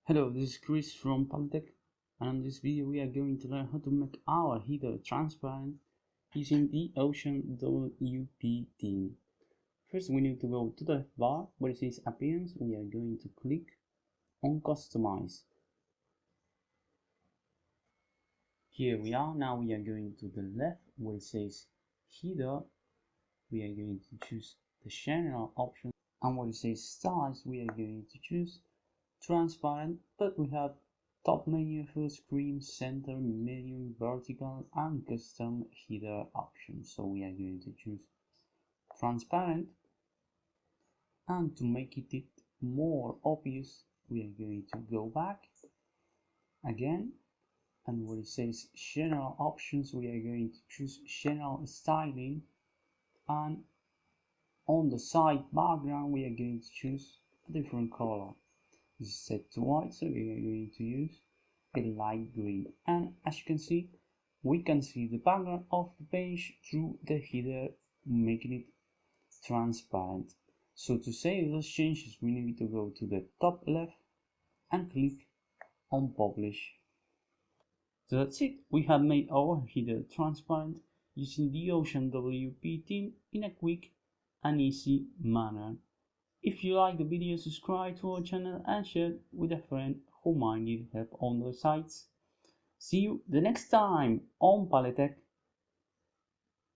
Hello, this is Chris from Polytech, and in this video we are going to learn how to make our header transparent using the OceanWP theme. First we need to go to the bar where it says Appearance. We are going to click on Customize. Here we are. Now we are going to the left where it says Header. We are going to choose the General option, and where it says Styles we are going to choose Transparent, but we have top menu, full screen, center, medium, vertical, and custom header options. So we are going to choose transparent, and to make it more obvious we are going to go back again, and where it says general options we are going to choose general styling, and on the side background we are going to choose a different color. This is set to white, so we are going to use a light green, and as you can see we can see the background of the page through the header, making it transparent. So to save those changes we need to go to the top left and click on publish. So that's it, we have made our header transparent using the OceanWP theme in a quick and easy manner. If you like the video, subscribe to our channel and share it with a friend who might need help on the sites. See you the next time on Polytech.